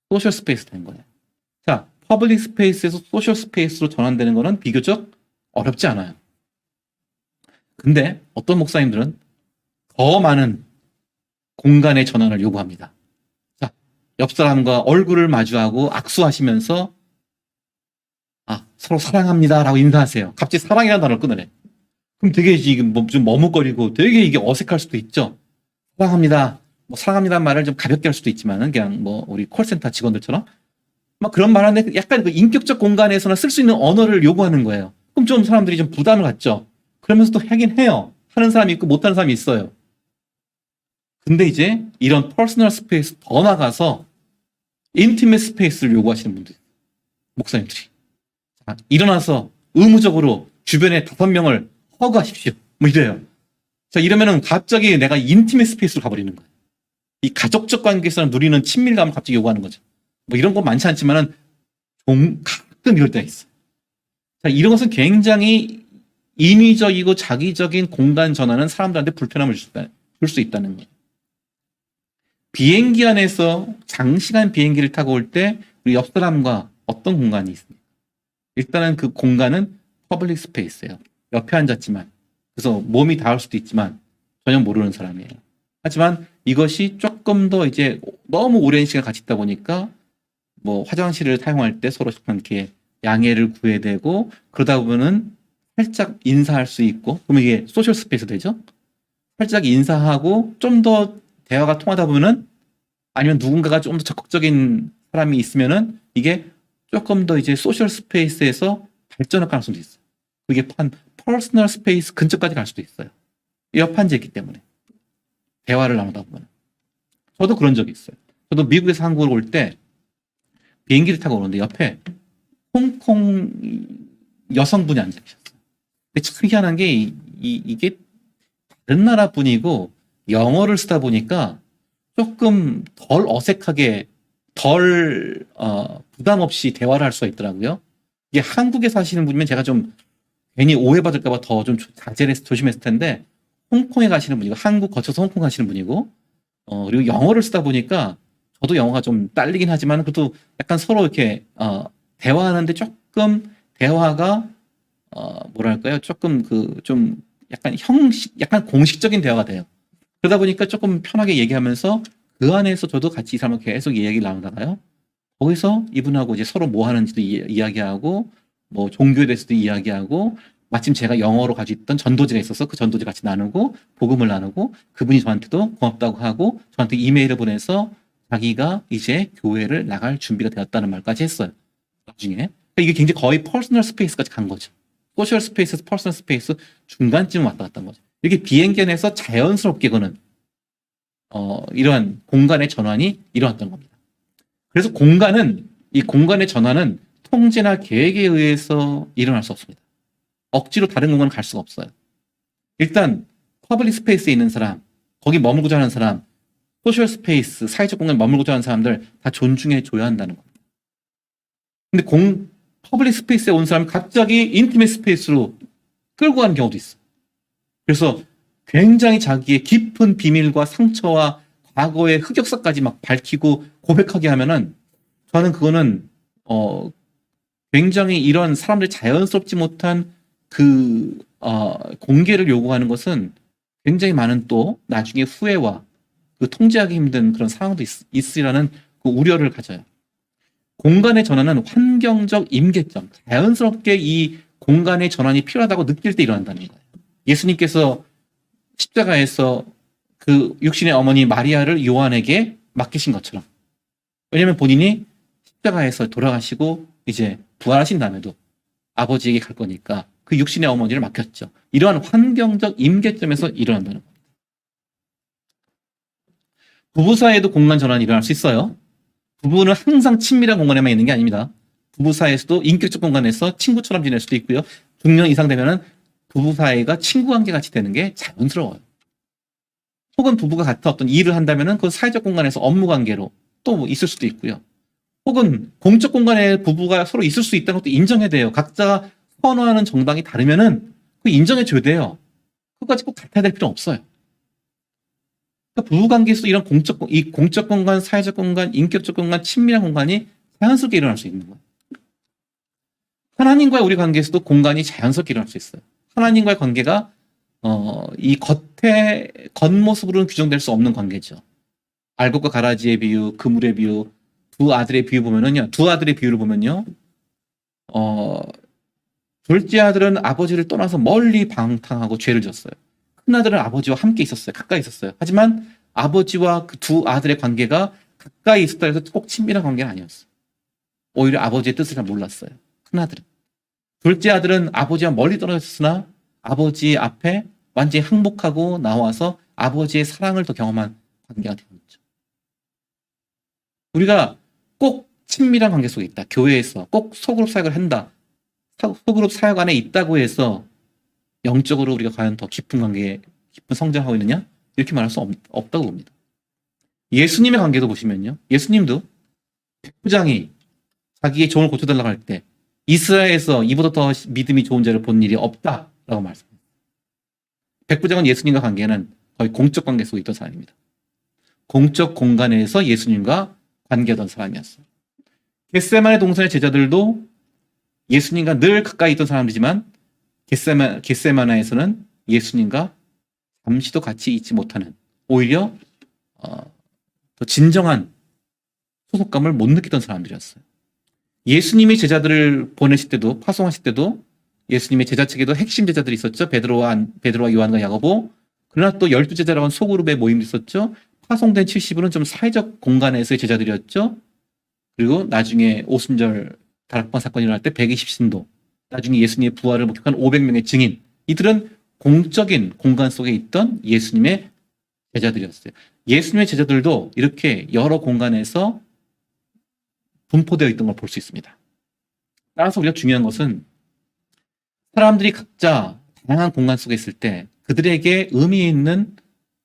소셜 스페이스 된 거예요. 자, 퍼블릭 스페이스에서 소셜 스페이스로 전환되는 거는 비교적 어렵지 않아요. 근데 어떤 목사님들은 더 많은 공간의 전환을 요구합니다. 자, 옆 사람과 얼굴을 마주하고 악수하시면서 서로 사랑합니다 라고 인사하세요. 갑자기 사랑이라는 단어를 끊으래. 그럼 되게 지금 좀 머뭇거리고 되게 이게 어색할 수도 있죠. 사랑합니다. 사랑합니다는 말을 좀 가볍게 할 수도 있지만은 그냥 우리 콜센터 직원들처럼 막 그런 말 하는데 약간 그 인격적 공간에서나 쓸 수 있는 언어를 요구하는 거예요. 그럼 좀 사람들이 좀 부담을 갖죠. 그러면서 또 하긴 해요. 하는 사람이 있고 못하는 사람이 있어요. 근데 이제 이런 퍼스널 스페이스 더 나가서 인티메 스페이스를 요구하시는 분들, 목사님들이. 자, 일어나서 의무적으로 주변에 5명을 허그하십시오. 뭐 이래요. 자, 이러면은 갑자기 내가 인티메 스페이스로 가버리는 거예요. 이 가족적 관계에서 누리는 친밀감을 갑자기 요구하는 거죠. 뭐 이런 거 많지 않지만은 가끔 이럴 때가 있어요. 자, 이런 것은 굉장히 인위적이고 자기적인 공간 전환은 사람들한테 불편함을 줄 수 있다는 거예요. 비행기 안에서 장시간 비행기를 타고 올 때 우리 옆 사람과 어떤 공간이 있습니까? 일단은 그 공간은 퍼블릭 스페이스예요. 옆에 앉았지만, 그래서 몸이 닿을 수도 있지만 전혀 모르는 사람이에요. 하지만 이것이 조금 더 이제 너무 오랜 시간 같이 있다 보니까 화장실을 사용할 때 서로 이렇게 양해를 구해야 되고 그러다 보면은 살짝 인사할 수 있고 그러면 이게 소셜 스페이스 되죠? 살짝 인사하고 좀 더 대화가 통하다 보면은 아니면 누군가가 좀 더 적극적인 사람이 있으면은 이게 조금 더 이제 소셜 스페이스에서 발전할 가능성도 있어요. 그게 퍼스널 스페이스 근처까지 갈 수도 있어요. 옆판제이기 때문에. 대화를 나누다 보면. 저도 그런 적이 있어요. 저도 미국에서 한국으로 올 때 비행기를 타고 오는데 옆에 홍콩 여성분이 앉아 계셨어요. 근데 참 희한한 게 이게 다른 나라 분이고 영어를 쓰다 보니까 조금 덜 어색하게 덜 부담 없이 대화를 할 수가 있더라고요. 이게 한국에 사시는 분이면 제가 좀 괜히 오해받을까봐 더 좀 자제를 해서 조심했을 텐데 홍콩에 가시는 분이고 한국 거쳐서 홍콩 가시는 분이고 그리고 영어를 쓰다 보니까 저도 영어가 좀 딸리긴 하지만 그래도 약간 서로 이렇게 대화하는데 조금 대화가 뭐랄까요? 조금 좀 약간 약간 공식적인 대화가 돼요. 그러다 보니까 조금 편하게 얘기하면서 그 안에서 저도 같이 이 사람과 계속 이야기를 나누다가요. 거기서 이분하고 이제 서로 뭐 하는지도 이야기하고 뭐 종교에 대해서도 이야기하고 마침 제가 영어로 가지고 있던 전도지가 있어서 그 전도지 같이 나누고 복음을 나누고 그분이 저한테도 고맙다고 하고 저한테 이메일을 보내서 자기가 이제 교회를 나갈 준비가 되었다는 말까지 했어요. 나중에. 그러니까 이게 굉장히 거의 퍼스널 스페이스까지 간 거죠. 소셜 스페이스에서 퍼스널 스페이스 중간쯤 왔다 갔다 한 거죠. 이렇게 비행기 안에서 자연스럽게 그는 이러한 공간의 전환이 일어났던 겁니다. 그래서 이 공간의 전환은 통제나 계획에 의해서 일어날 수 없습니다. 억지로 다른 공간을 갈 수가 없어요. 일단 퍼블릭 스페이스에 있는 사람, 거기 머물고자 하는 사람, 소셜 스페이스, 사회적 공간에 머물고자 하는 사람들 다 존중해 줘야 한다는 겁니다. 근데 퍼블릭 스페이스에 온 사람이 갑자기 인티메 스페이스로 끌고 가는 경우도 있어요. 그래서 굉장히 자기의 깊은 비밀과 상처와 과거의 흑역사까지 막 밝히고 고백하게 하면은 저는 그거는 굉장히 이런 사람들이 자연스럽지 못한 공개를 요구하는 것은 굉장히 많은 또 나중에 후회와 통제하기 힘든 그런 상황도 있으리라는 그 우려를 가져요. 공간의 전환은 환경적 임계점, 자연스럽게 이 공간의 전환이 필요하다고 느낄 때 일어난다는 거예요. 예수님께서 십자가에서 그 육신의 어머니 마리아를 요한에게 맡기신 것처럼. 왜냐하면 본인이 십자가에서 돌아가시고 이제 부활하신 다음에도 아버지에게 갈 거니까 그 육신의 어머니를 맡겼죠. 이러한 환경적 임계점에서 일어난다는 겁니다. 부부 사이에도 공간 전환이 일어날 수 있어요. 부부는 항상 친밀한 공간에만 있는 게 아닙니다. 부부 사이에서도 인격적 공간에서 친구처럼 지낼 수도 있고요. 중년 이상 되면은 부부 사이가 친구 관계 같이 되는 게 자연스러워요. 혹은 부부가 같은 어떤 일을 한다면은 그 사회적 공간에서 업무 관계로 또 있을 수도 있고요. 혹은 공적 공간에 부부가 서로 있을 수 있다는 것도 인정해야 돼요. 각자 선호하는 정당이 다르면은 그 인정해줘야 돼요. 그것까지 꼭 같아야 될 필요는 없어요. 그러니까 부부 관계에서 이런 공적 공간, 사회적 공간, 인격적 공간, 친밀한 공간이 자연스럽게 일어날 수 있는 거예요. 하나님과의 우리 관계에서도 공간이 자연스럽게 일어날 수 있어요. 하나님과의 관계가 이 겉모습으로는 규정될 수 없는 관계죠. 알곡과 가라지의 비유, 그물의 비유, 두 아들의 비유를 보면요. 둘째 아들은 아버지를 떠나서 멀리 방탕하고 죄를 졌어요. 큰 아들은 아버지와 함께 있었어요. 가까이 있었어요. 하지만 아버지와 그 두 아들의 관계가 가까이 있었다 해서 꼭 친밀한 관계는 아니었어요. 오히려 아버지의 뜻을 잘 몰랐어요. 큰 아들은. 둘째 아들은 아버지와 멀리 떨어져 있었으나 아버지 앞에 완전히 항복하고 나와서 아버지의 사랑을 더 경험한 관계가 되었죠. 우리가 꼭 친밀한 관계 속에 있다. 교회에서 꼭 소그룹 사역을 한다. 소그룹 사역 안에 있다고 해서 영적으로 우리가 과연 더 깊은 관계에 깊은 성장하고 있느냐? 이렇게 말할 수 없다고 봅니다. 예수님의 관계도 보시면요. 예수님도 백부장이 자기의 종을 고쳐달라고 할 때 이스라엘에서 이보다 더 믿음이 좋은 자를 본 일이 없다라고 말씀합니다. 백부장은 예수님과 관계는 거의 공적 관계 속에 있던 사람입니다. 공적 공간에서 예수님과 관계하던 사람이었어요. 겟세마네 동산의 제자들도 예수님과 늘 가까이 있던 사람이지만 겟세마네에서는 예수님과 잠시도 같이 있지 못하는 오히려 더 진정한 소속감을 못 느끼던 사람들이었어요. 예수님이 제자들을 보내실 때도 파송하실 때도 예수님의 제자 측에도 핵심 제자들이 있었죠. 베드로와 요한과 야고보. 그러나 또 12제자라고 하는 소그룹의 모임도 있었죠. 파송된 70을은 좀 사회적 공간에서의 제자들이었죠. 그리고 나중에 오순절 다락방 사건이 일어날 때 120신도, 나중에 예수님의 부활을 목격한 500명의 증인, 이들은 공적인 공간 속에 있던 예수님의 제자들이었어요. 예수님의 제자들도 이렇게 여러 공간에서 분포되어 있던 걸 볼 수 있습니다. 따라서 우리가 중요한 것은 사람들이 각자 다양한 공간 속에 있을 때 그들에게 의미 있는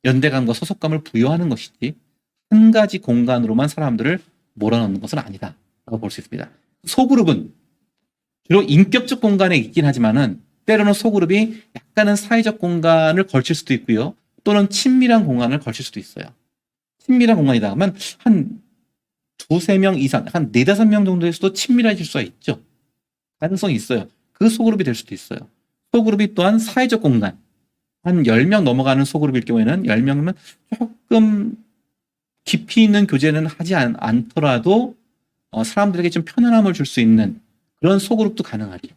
연대감과 소속감을 부여하는 것이지 한 가지 공간으로만 사람들을 몰아넣는 것은 아니다 라고 볼 수 있습니다. 소그룹은 주로 인격적 공간에 있긴 하지만은 때로는 소그룹이 약간은 사회적 공간을 걸칠 수도 있고요. 또는 친밀한 공간을 걸칠 수도 있어요. 친밀한 공간이다 하면 한 두세 명 이상, 한 네다섯 명 정도에서도 친밀해질 수가 있죠. 가능성이 있어요. 그 소그룹이 될 수도 있어요. 소그룹이 또한 사회적 공간, 한 10명 넘어가는 소그룹일 경우에는 10명이면 조금 깊이 있는 교제는 하지 않더라도 사람들에게 좀 편안함을 줄 수 있는 그런 소그룹도 가능하죠.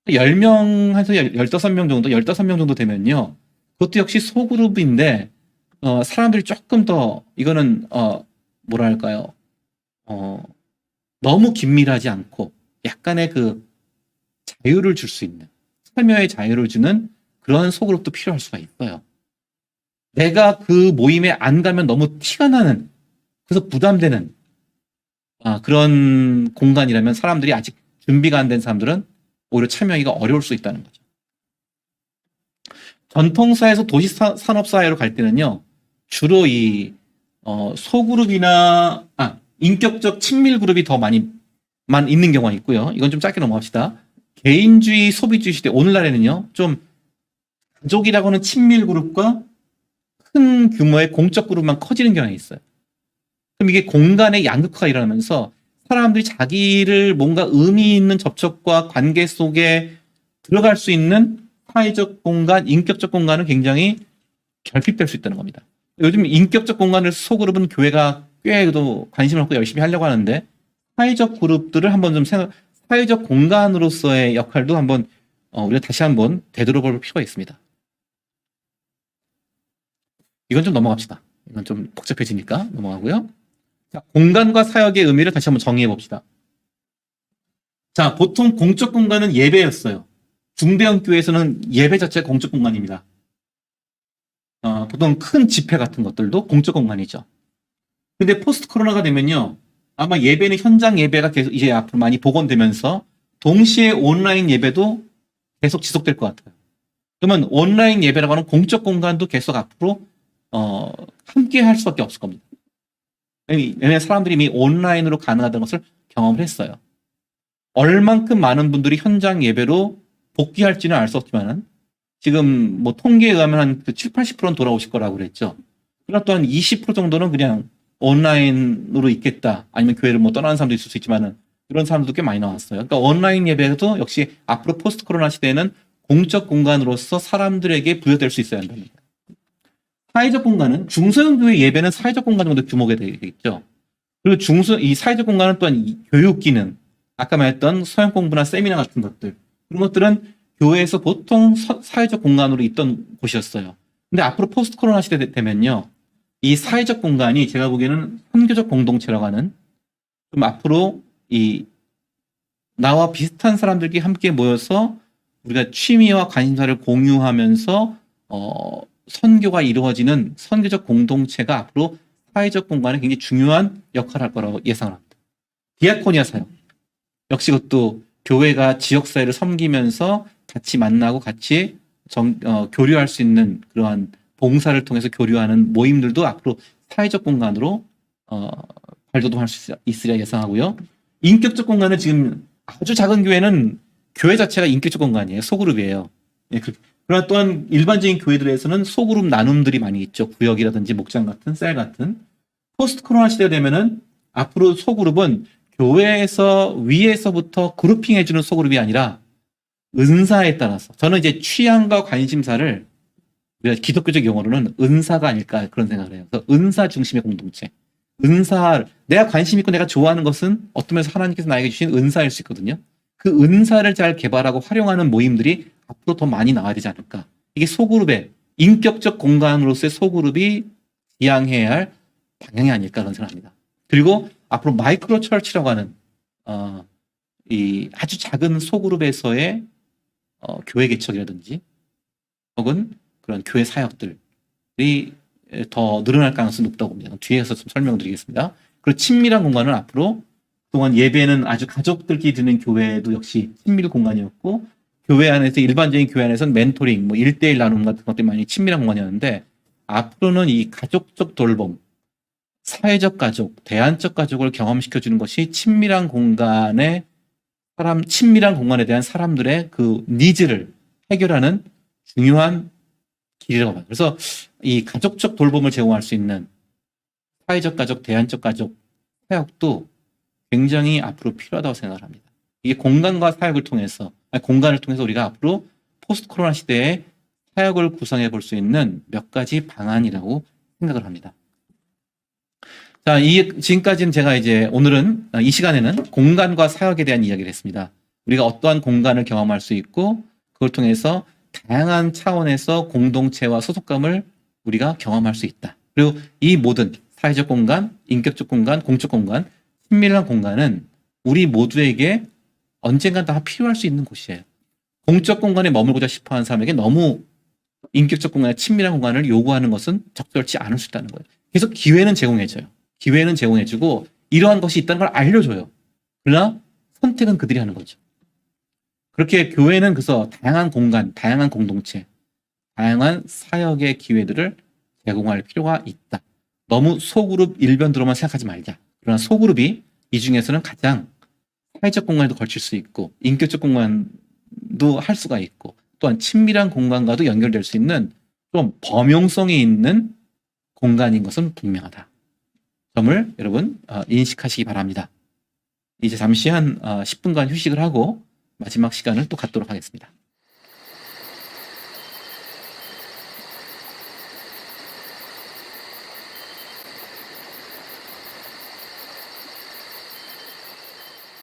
10명에서 15명 정도, 15명 정도 되면요. 그것도 역시 소그룹인데 사람들이 조금 더 이거는 뭐랄까요? 너무 긴밀하지 않고 약간의 그 자유를 줄 수 있는, 참여의 자유를 주는 그런 소그룹도 필요할 수가 있어요. 내가 그 모임에 안 가면 너무 티가 나는, 그래서 부담되는 그런 공간이라면 사람들이 아직 준비가 안 된 사람들은 오히려 참여하기가 어려울 수 있다는 거죠. 전통사회에서 도시산업사회로 갈 때는요, 주로 이 소그룹이나 인격적 친밀 그룹이 더 많이만 있는 경우가 있고요. 이건 좀 짧게 넘어갑시다. 개인주의 소비주의 시대, 오늘날에는요, 좀 가족이라고 하는 친밀 그룹과 큰 규모의 공적 그룹만 커지는 경향이 있어요. 그럼 이게 공간의 양극화가 일어나면서 사람들이 자기를 뭔가 의미 있는 접촉과 관계 속에 들어갈 수 있는 사회적 공간, 인격적 공간은 굉장히 결핍될 수 있다는 겁니다. 요즘 인격적 공간을 소그룹은 교회가 꽤도 관심을 갖고 열심히 하려고 하는데 사회적 그룹들을 한번 좀 사회적 공간으로서의 역할도 한번 우리가 다시 한번 되돌아볼 필요가 있습니다. 이건 좀 넘어갑시다. 이건 좀 복잡해지니까 넘어가고요. 자, 공간과 사역의 의미를 다시 한번 정의해 봅시다. 자, 보통 공적 공간은 예배였어요. 중대형 교회에서는 예배 자체가 공적 공간입니다. 보통 큰 집회 같은 것들도 공적 공간이죠. 근데 포스트 코로나가 되면요, 아마 예배는 현장 예배가 계속 이제 앞으로 많이 복원되면서 동시에 온라인 예배도 계속 지속될 것 같아요. 그러면 온라인 예배라고 하는 공적 공간도 계속 앞으로 함께 할 수밖에 없을 겁니다. 왜냐하면 사람들이 이미 온라인으로 가능하다는 것을 경험을 했어요. 얼만큼 많은 분들이 현장 예배로 복귀할지는 알 수 없지만 지금 뭐 통계에 의하면 한 7, 80%는 돌아오실 거라고 그랬죠. 그러나 또한 20% 정도는 그냥 온라인으로 있겠다. 아니면 교회를 뭐 떠나는 사람도 있을 수 있지만 그런 사람도 꽤 많이 나왔어요. 그러니까 온라인 예배도 역시 앞으로 포스트 코로나 시대에는 공적 공간으로서 사람들에게 부여될 수 있어야 한답니다. 사회적 공간은 중소형 교회 예배는 사회적 공간 정도 규모가 되겠죠. 그리고 이 사회적 공간은 또한 이 교육 기능, 아까 말했던 서양 공부나 세미나 같은 것들, 그런 것들은 교회에서 보통 사회적 공간으로 있던 곳이었어요. 근데 앞으로 포스트 코로나 시대 되면요, 이 사회적 공간이 제가 보기에는 선교적 공동체라고 하는 좀 앞으로 이 나와 비슷한 사람들끼리 함께 모여서 우리가 취미와 관심사를 공유하면서 선교가 이루어지는 선교적 공동체가 앞으로 사회적 공간에 굉장히 중요한 역할을 할 거라고 예상을 합니다. 디아코니아 사역. 역시 그것도 교회가 지역사회를 섬기면서 같이 만나고 같이 교류할 수 있는 그러한 봉사를 통해서 교류하는 모임들도 앞으로 사회적 공간으로 발돋움할 수 있으리라 예상하고요. 인격적 공간은 지금 아주 작은 교회는 교회 자체가 인격적 공간이에요. 소그룹이에요. 예, 그러나 또한 일반적인 교회들에서는 소그룹 나눔들이 많이 있죠. 구역이라든지 목장 같은 셀 같은. 포스트 코로나 시대가 되면은 앞으로 소그룹은 교회에서 위에서부터 그룹핑해주는 소그룹이 아니라 은사에 따라서, 저는 이제 취향과 관심사를 우리가 기독교적 용어로는 은사가 아닐까 그런 생각을 해요. 그래서 은사 중심의 공동체. 내가 관심 있고 내가 좋아하는 것은 어떤 면에서 하나님께서 나에게 주신 은사일 수 있거든요. 그 은사를 잘 개발하고 활용하는 모임들이 앞으로 더 많이 나와야 되지 않을까. 이게 소그룹의 인격적 공간으로서의 소그룹이 지향해야 할 방향이 아닐까 그런 생각합니다. 그리고 앞으로 마이크로 철치라고 하는 이 아주 작은 소그룹에서의 교회 개척이라든지 혹은 그런 교회 사역들이 더 늘어날 가능성이 높다고 봅니다. 뒤에서 좀 설명드리겠습니다. 그리고 친밀한 공간은 앞으로 그동안 예배는 아주 가족들끼리 드는 교회도 역시 친밀 공간이었고 교회 안에서 일반적인 교회 안에서는 멘토링, 뭐 1대1 나눔 같은 것들이 많이 친밀한 공간이었는데 앞으로는 이 가족적 돌봄, 사회적 가족, 대안적 가족을 경험시켜 주는 것이 친밀한 공간에 대한 사람들의 그 니즈를 해결하는 중요한 길이라고 봐요. 그래서 이 가족적 돌봄을 제공할 수 있는 사회적 가족, 대안적 가족 사역도 굉장히 앞으로 필요하다고 생각을 합니다. 이게 공간과 사역을 통해서, 공간을 통해서 우리가 앞으로 포스트 코로나 시대에 사역을 구성해 볼 수 있는 몇 가지 방안이라고 생각을 합니다. 자, 지금까지는 제가 오늘은 이 시간에는 공간과 사역에 대한 이야기를 했습니다. 우리가 어떠한 공간을 경험할 수 있고 그걸 통해서 다양한 차원에서 공동체와 소속감을 우리가 경험할 수 있다. 그리고 이 모든 사회적 공간, 인격적 공간, 공적 공간, 친밀한 공간은 우리 모두에게 언젠간 다 필요할 수 있는 곳이에요. 공적 공간에 머물고자 싶어하는 사람에게 너무 인격적 공간에 친밀한 공간을 요구하는 것은 적절치 않을 수 있다는 거예요. 계속 기회는 제공해줘요. 기회는 제공해주고 이러한 것이 있다는 걸 알려줘요. 그러나 선택은 그들이 하는 거죠. 그렇게 교회는 그래서 다양한 공간, 다양한 공동체, 다양한 사역의 기회들을 제공할 필요가 있다. 너무 소그룹 일변으로만 생각하지 말자. 그러나 소그룹이 이 중에서는 가장 사회적 공간에도 걸칠 수 있고 인격적 공간도 할 수가 있고 또한 친밀한 공간과도 연결될 수 있는 좀 범용성이 있는 공간인 것은 분명하다. 점을 여러분 인식하시기 바랍니다. 이제 잠시 한 10분간 휴식을 하고 마지막 시간을 또 갖도록 하겠습니다.